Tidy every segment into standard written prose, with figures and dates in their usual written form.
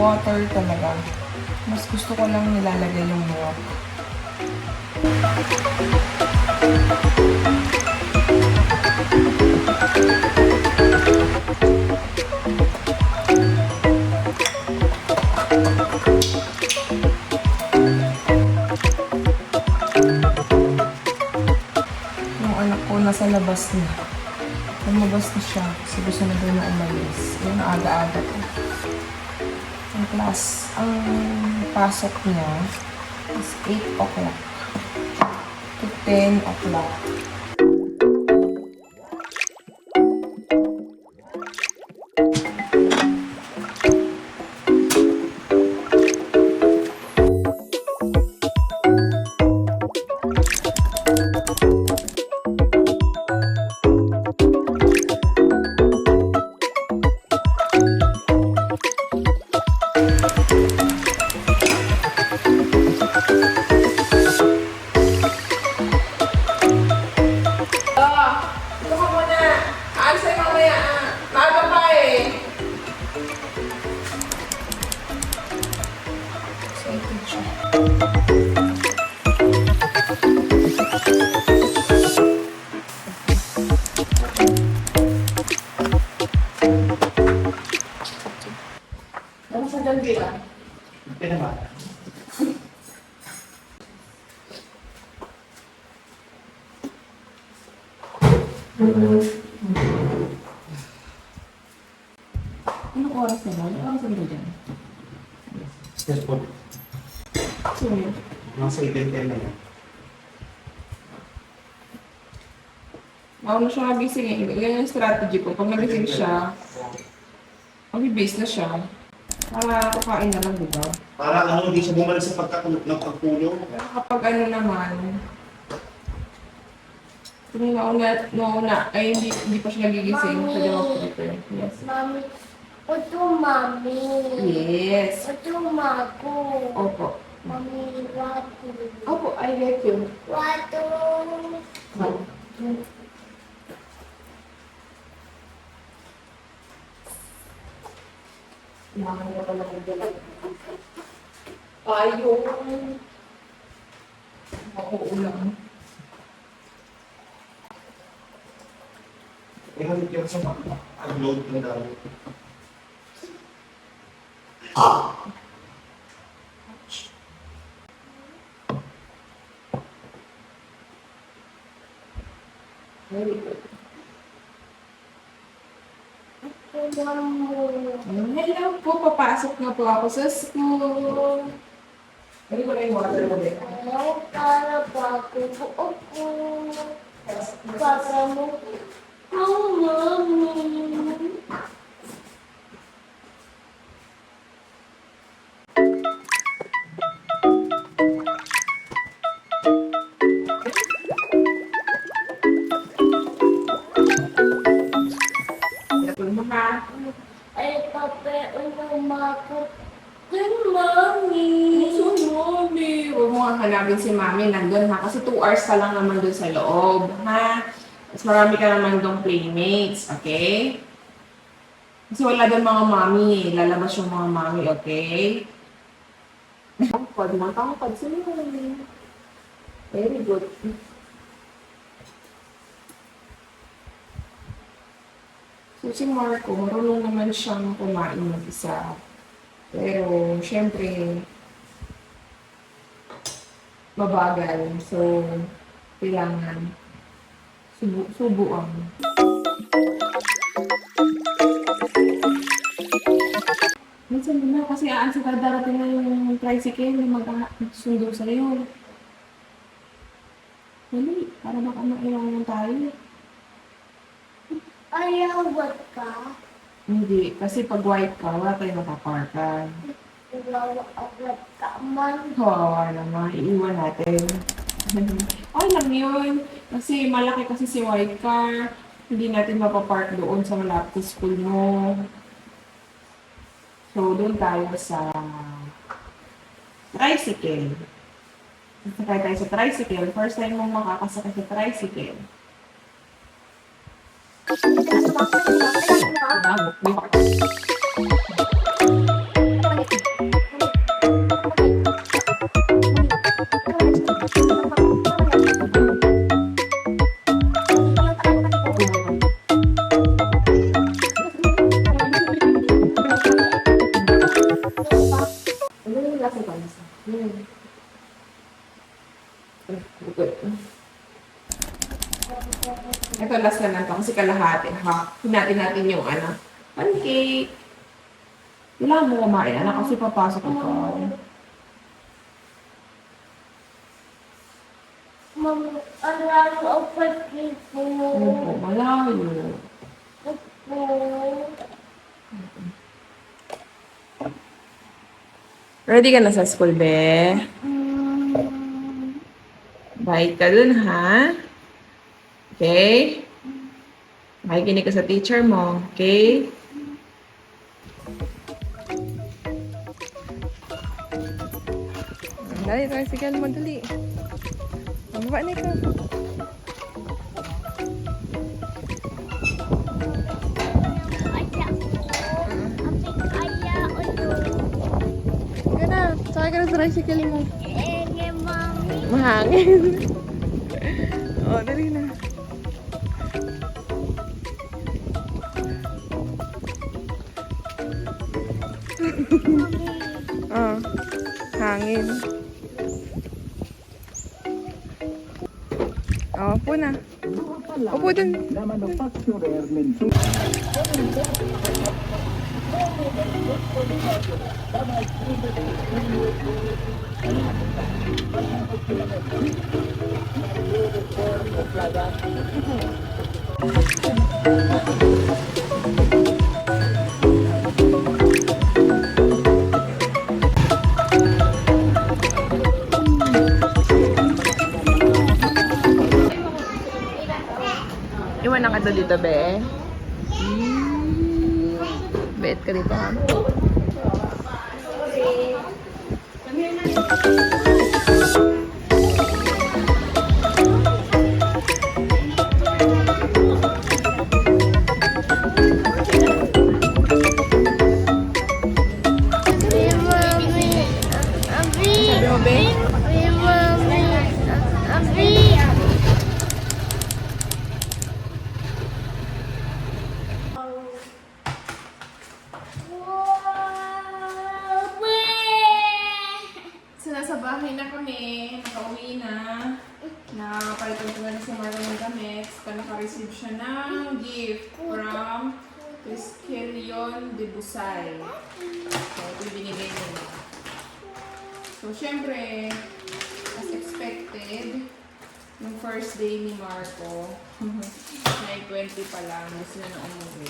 water talaga. Mas gusto ko lang nilalagay yung milk. Yung anak ko nasa labas na. Lumabas na siya kasi gusto na doon na umalis. Yung aga-aga ko. Ang pasok niya is 8 o'clock to 10 o'clock. Ano sa dyan bilang? Pinamata. Anong oras na ba? Anong oras na ba dyan? Yes po. Sorry. Nasa 8:10 na yan. Mauna siya nagising eh. Yan yung strategy ko. Pag nagising siya, mag-base na siya. Para kakain na lang, diba? Para hindi siya bumalik sa pagkakulog ng pagpulong. Pero kapag naman, kung nauna, ay hindi pa siya nagigising, Mami. pwede mag-prepare. Yes. Mami. Ito, Mami. Yes. Ito, Mago. Opo. Mami, Watu. Opo, I get you. Watu. Nakakaya ka lang ang dala. Ayun. Ako ulang. Ihanip yan sa mga upload na dami. Very good. Ito, Mami. Hello po, papasok na po ako sa school. Ano ba na yung water mo din? Ayaw para bago buo ko. Para mo. Oh, Mami. Mga Ay, pape, umamakot. Yung Mami. so, Mami. Huwag mo nga hanapin si Mami nandun ha. Kasi 2 hours ka lang naman dun sa loob, ha? Mas marami ka naman dong playmates, okay? Kasi wala dun mga Mami eh. Lalabas yung mga Mami, okay? Tangkod si Mami. Very good. So, si Marco, marunong naman siyang kumain mag-isa. Pero, syempre, mabagal. So, kailangan subuan. Minsan na kasi aansa ka darating na yung tricycle na mag-sundo sa'yo. Dali, para baka mailangan tayo. Ayawat ka. Hindi, kasi pag white ka, wala tayong mataparkan. Awat ka man. Kawawa naman, iiwan natin. Okay lang yun. Kasi malaki kasi si white car. Hindi natin mapapark doon sa malapit sa school mo. So, doon tayo sa tricycle. Sakay tayo sa tricycle. First time mong makakasakay sa tricycle. Bago. Good. Ito last na lang to kasi kalahati. Hinatin natin yung pancake. Kailangan mo kumain, anak, kasi papasok ito. Mami, alam mo pati po. Opo, malayo. Po. Ready ka na sa school, be? Bye ka dun, ha? Okay? Makikinig ka sa teacher mo, okay? Dali, tricycle mo, dali. Mababa na ikaw. Kaya ko. Kaya ulo. Sige na, sakay ka na sa tricycle mo. Mami. Mahangin. Oh, dali na. Oh, hangin. Oh, upo na. Upo dun. Iwan na ka dito, be. Bet ka dito, ha? Sabi mo, be? So, nasa bahay na kami. Nakauwi na. Napalitan ko na si Marlon ng damit. Naka-receive siya ng gift from Triskelion de Busay. So, ito yung binigay nila. So, syempre, as expected, yung first day ni Marco, 9:20 pa lang, gusto na umuwi.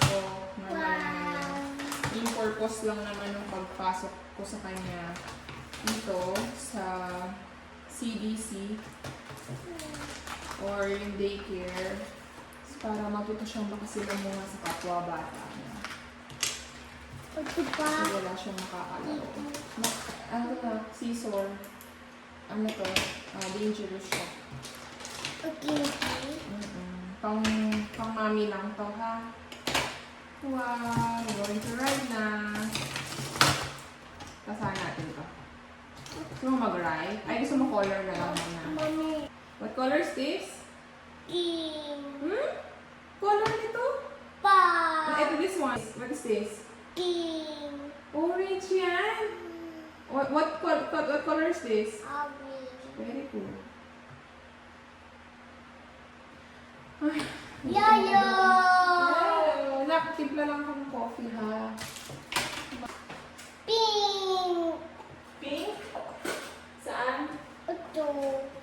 So, normal naman yun. Yung purpose lang naman ng pagpasok ko sa kanya dito sa CDC or yung daycare para matuto siyang makasila muna sa kapwa bata niya. Kasi wala siyang makakalaro. Ano na, scissor. Ano to? Dangerous siya. Pang mami lang to, ha? Wow! Going to ride na. Tasahan natin to. Gusto mo mag-ride? Ay, gusto mo color na lang muna. What color is this? Color nito? Ito, this one. What is this? Orange yan. What color is this? Very cool. Ay, Yayo! Nakatimpla lang akong coffee, ha? Pink! Pink? Saan? Ito.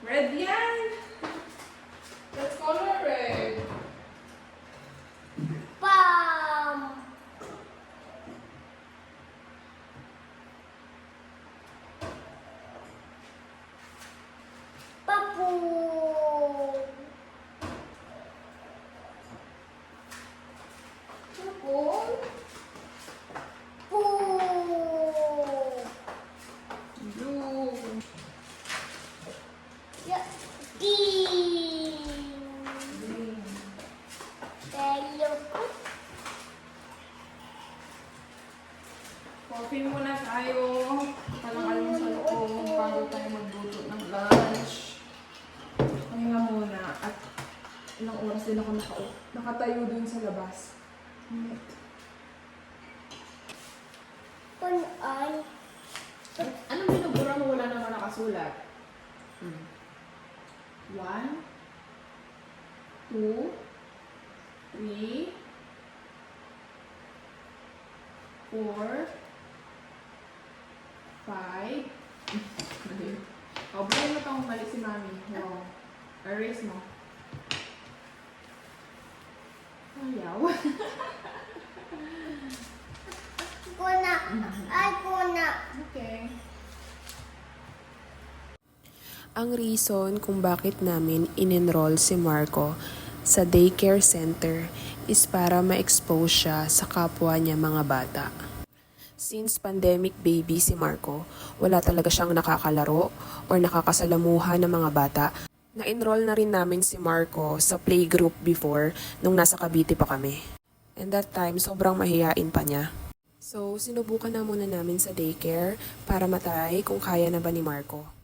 Red yan! Let's color red. Pam! Papu! Purple. Pu! Blue. Ya, green! Green. Yellow. Coffee muna tayo. Palang-along sa loob bago tayo magluto ng lunch. Pahinga muna. At ilang oras din ako nakatayo dun sa labas. Punan. Anong sulat. 1, 2, 3, 4, 5. O, bigyan mo itong mali si Mami. No. Erase mo. Ayaw. Kuna. Ay, kuna. Okay. Ang reason kung bakit namin in-enroll si Marco sa daycare center is para ma-expose siya sa kapwa niya mga bata. Since pandemic baby si Marco, wala talaga siyang nakakalaro or nakakasalamuha ng mga bata. Na-enroll na rin namin si Marco sa playgroup before nung nasa Cavite pa kami. And that time, sobrang mahiyain pa niya. So, sinubukan na muna namin sa daycare para matry kung kaya na ba ni Marco.